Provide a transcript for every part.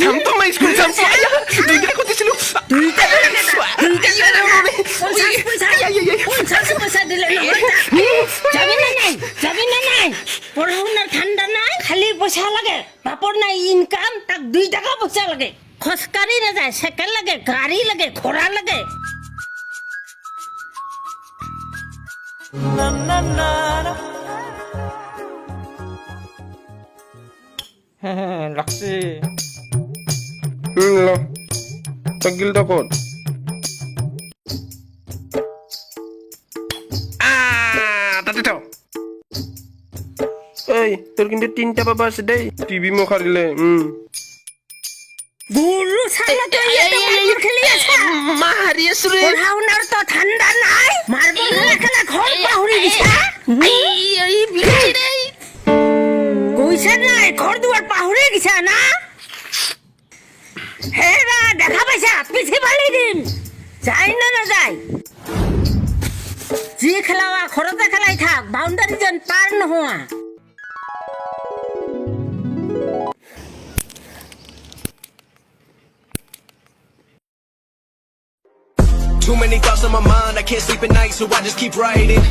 잠도 마 school 잠도 আয়া দুইটা কইছিল দুইটা পঞ্চাশ পয়সা দিলে যাবি না নাই পড়াশোনার ঠান্ডা নাই খালি পয়সা লাগে বাপর নাই ইনকাম তাক 2 টাকা পয়সা লাগে খসকারি না যায় সাইকেল লাগে গাড়ি লাগে ঘোড়া লাগে লাগছে ল তগিলটা কর তাতে থাও এই তোর কিন্তু 3টা বাবা আছে দেই টিভি মো খারিলে গুরু ছালা তো এটা খেলি আছে মা হারি আছে রে পড়াশোনার তো ঠান্ডা নাই মারবল খেলা ঘর পাহুরি দিছা এই বিছি রে কইছে নাই ঘর দুয়ার পাহুরি গিছা না হেরা দেখা পাইছা পিছে বালি দিন যাই না যাই যে খেলাওয়া খরচা খেলাই থাক বাউন্ডারি যেন পার নহোয়া Too many thoughts on my mind, I can't sleep at night, so I just keep writing.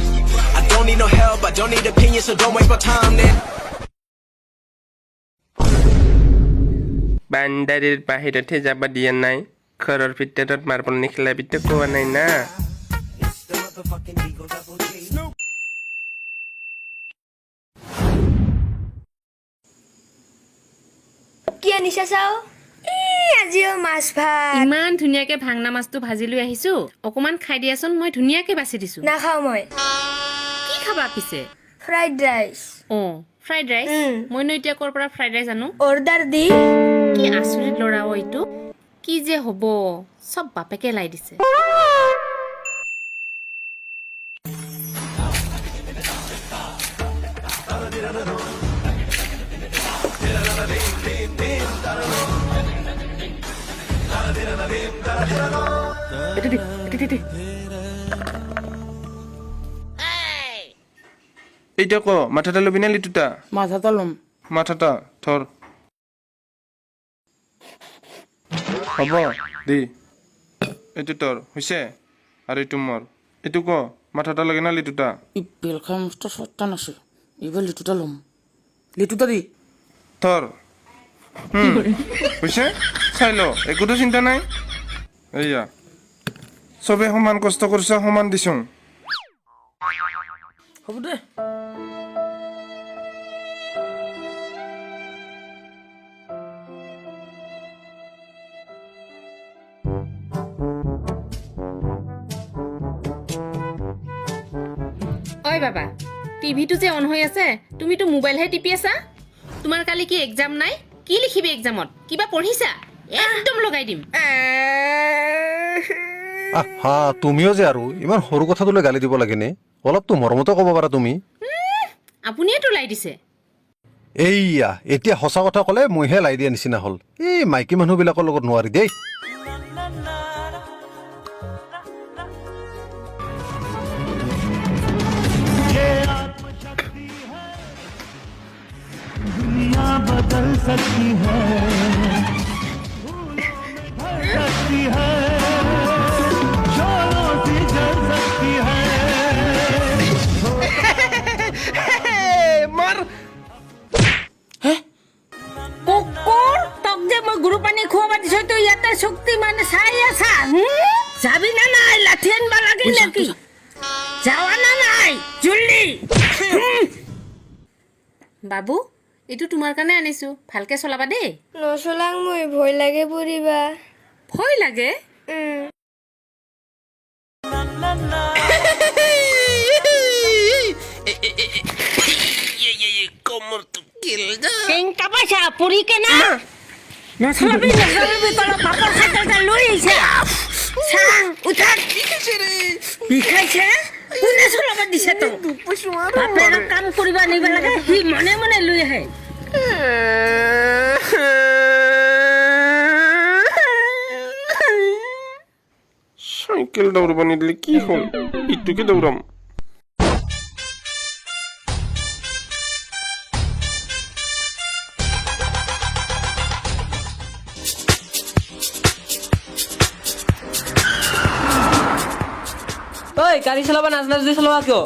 I don't need no help, I don't need opinions, so don't waste my time then. বান্দারির বাহিরতে যাবা দিয়া নাই ঘৰৰ ভিতৰত marble নিখেলাবি তো কোৱা নাই না কি আনিছা চাও আজিও মাছ ভাত ইমান ধুনীয়াকে ভাংনা মাছটো ভাজি লৈ আহিছো অকমান খাই দিয়াচোন মই ধুনীয়াকে বাছি দিছো নাখাও মই কি খাবা পিছে ফ্ৰাইড ৰাইচ অ ফ্ৰাইড ৰাইচ মইনো এতিয়া কৰ পৰা ফ্ৰাইড ৰাইচ আনো অৰ্ডাৰ দি কি আচৰিত ল'ৰা এইটো কি যে হ'ব চব বাপেকে লাই দিছে এইটা ক মাথাটা লবি না লিটুটা মাথাটা লম মাথাটা ধর হব দি এইটো তোর হইছে আর এইটো মর এইটো ক মাথাটা লাগে না লিটুটা ই বেলখা মস্ত সত্তান আছে এবার লিটুটা লম লিটুটা দি ধর হইছে চাই ল একোতো চিন্তা নাই এইয়া চবে সমান কষ্ট কৰিছে সমান দিছোং হ'ব দে ঐ বাবা টিভিটো যে অন হৈ আছে তুমিতো মোবাইলহে টিপি আছা তোমাৰ কালি কি এক্সাম নাই কি লিখিবি এক্সামত কিবা পঢ়িছা একদম লগাই দিম আহা তুমিও যে আৰু ইমান সৰু কথাটোলৈ গালি দিব লাগেনে অলপতো মৰমতে ক'ব পাৰা তুমি আপুনিয়ে তো লাই দিছে এইয়া এতিয়া সঁচা কথা ক'লে মইহে লাই দিয়া নিচিনা হ'ল এই মাইকী মানুহবিলাকৰ লগত নোৱাৰি দেই बदल सकती है सकती है शोरों से जल सकती है মার কুকুর তক যে মই গুরু পানী খুৱাব দিছো তো ইয়াতে শক্তি মানে চাই আছা যাবি না নাই লাঠি আনবা লাগিল নেকি যাৱা না নাই জলদি বাবু এইটো তোমাৰ কাৰণে আনিছো ভালকে চলাবা দেই নচলাং মই ভয় লাগে পৰিবা ভয় লাগে টেংকা পাইছা পুৰি কে না নচলাবি তল পাপৰ খাইটা লৈ আহিছে উঠা বিষাইছে কোনে চলাব দিছে তো বাপেৰ কাম কৰিবা নিব লাগে সি মনে মনে লৈ আহে সাইকেল দৌড়বা নিদিলে কি হল ইটুকে দৌড়াম গাড়ী চলাবা নাজনা যদি চলাবা কিয়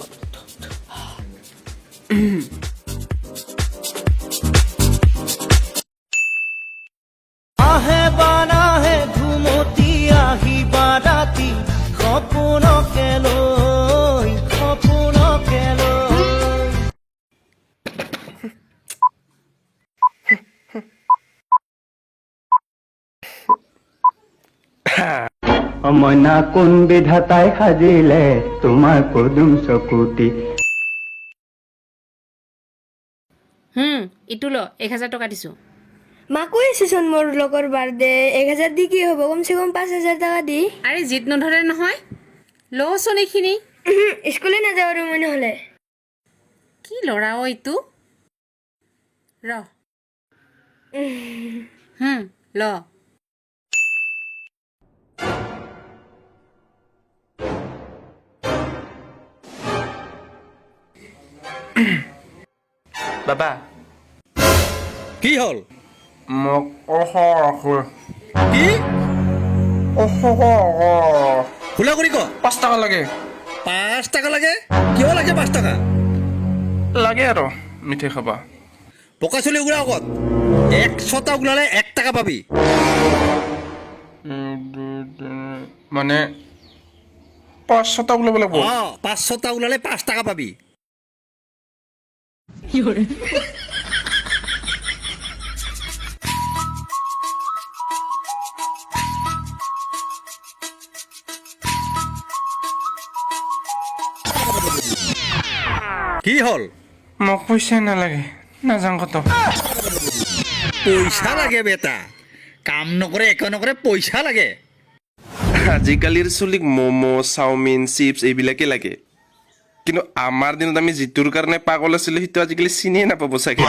आहे बाना है घुमती आही बाराती सपन केलो মইনা কোন বিধাতাই সাজিলে তোমাৰ পদুম চকুতি ইটো ল 1000 টকা দিছো মাক কৈ আছোচোন মোৰ লগৰ বাৰ্থডে 1000 দি কি হ'ব কমচে কম 5000 টকা দি আৰে জিদ নধৰে নহয় লচোন এইখিনি স্কুলে নাযাওঁ আৰু মই নহ'লে কি ল'ৰা ঐ ইটো ৰ ল বাবা কি হ'ল মোক কি খোলা কৰি ক 5 টকা লাগে 5 টকা লাগে কিয় লাগে 5 টকা লাগে আৰু মিঠাই খাবা পকা চলি উগৰা আগত 100টা উগলালে 1 টকা পাবি মানে 500টা ওলাব লাগিব 500টা উলালে 5 টকা পাবি কি হ'ল মোক পইচা নালাগে নাযাওঁ কত পইচা লাগে বেটা কাম নকৰে একো নকৰে পইচা লাগে আজিকালিৰ চলিক ম'ম' চাওমিন চিপছ এইবিলাকে লাগে কিন্তু আমাৰ দিনত আমি যিটোৰ কাৰণে পাগল আছিলো সেইটো আজিকালি চিনিয়ে নাপাব চাগে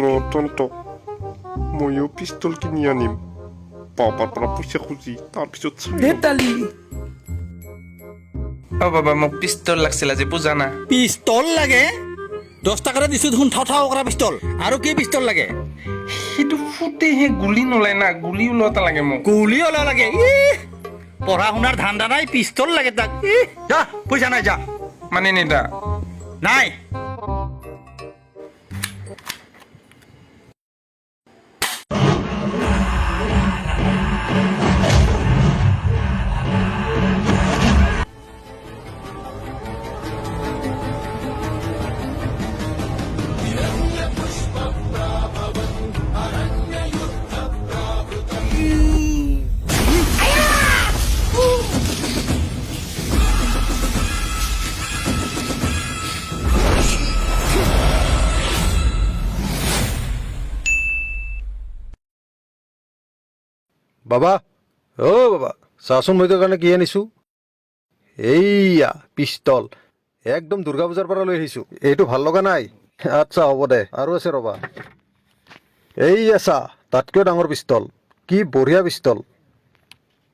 ৰতনটো ময়ো পিষ্টল কিনি আনিম পাপাৰ পৰা পইচা খুজি তাৰপিছত দেতালি অ বাবা মোক পিষ্টল লাগিছিল আজি বুজা না পিস্তল লাগে 10 টাকাৰে দিছো দেখোন ঠাও ঠাও কৰা পিস্তল আৰু কি পিস্তল লাগে সেইটো ফুটেহে গুলি নলাই না গুলি ওলোৱা লাগে মোক গুলি ওলা লাগে পঢ়া শুনাৰ ধান্দা নাই পিস্তল লাগে তাক যা পইচা নাই যা মানে নেদা নাই বাবা অ বাবা চাচোন মই তোৰ কাৰণে কি আনিছো এইয়া পিস্তল একদম দুৰ্গা পূজাৰ পৰা লৈ আহিছো এইটো ভাল লগা নাই আচ্ছা হ'ব দে আৰু আছে ৰবা এইয়া চা তাতকৈ ডাঙৰ পিস্তল কি বঢ়িয়া পিস্তল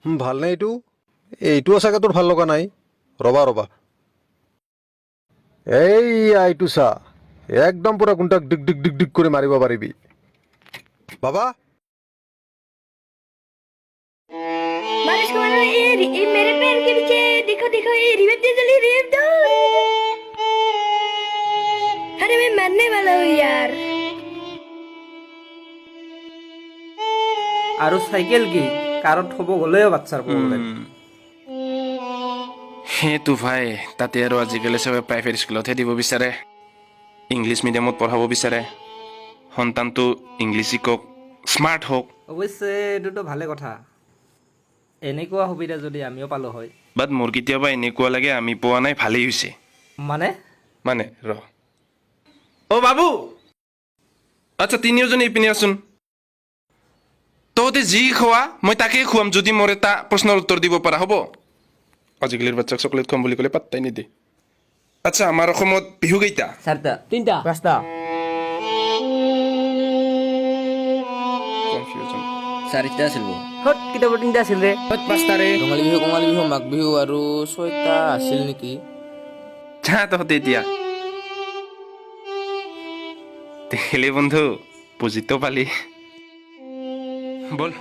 ভালনে এইটো এইটোও চাগে তোৰ ভাল লগা নাই ৰবা ৰবা এইয়া এইটো চা একদম পুৰা গুণ্টাক ডিক ডিক ডিক ডিক কৰি মাৰিব পাৰিবি বাবা बारिश का महीना ये मेरे पैर के नीचे देखो देखो ये रिवेप दे जल्दी रिवेप दो अरे मैं मरने वाला हूँ यार আৰু চাইকেল কি কাৰত থব গ'লেও বাচ্চাৰ প্ৰব্লেম সেইটো ভাই তাতে আৰু আজিকালি চবে প্ৰাইভেট স্কুলতহে দিব বিচাৰে ইংলিছ মিডিয়ামত পঢ়াব বিচাৰে সন্তানটো ইংলিছ শিকক স্মাৰ্ট হওক অৱশ্যে এইটোতো ভালে কথা এনেকুৱা সুবিধা যদি আমিও পালো হয় বাট মোৰ কেতিয়াবা এনেকুৱা লাগে আমি পোৱা নাই ভালেই হৈছে মানে ৰ অ বাবু আচ্ছা তিনিওজনী ইপিনে আছোন তহঁতে যি খোৱা মই তাকেই খুৱাম যদি মোৰ এটা প্ৰশ্নৰ উত্তৰ দিব পৰা হ'ব আজিকালিৰ বাচ্চাক চকলেট খুৱাম বুলি ক'লে পাত্তাই নিদিয়ে আচ্ছা আমাৰ অসমত বিহু কেইটা তিনিটা পাঁচটা কনফিউজন চাৰিটা আছিল হত কিতাপৰ তিনিটা আছিল ৰে ৰঙালী বিহু কঙালী বিহু মাঘ বিহু আৰু 6টা আছিল নেকি যা তহঁতে এতিয়া দেখিলি বন্ধু বুজিতো পালি বল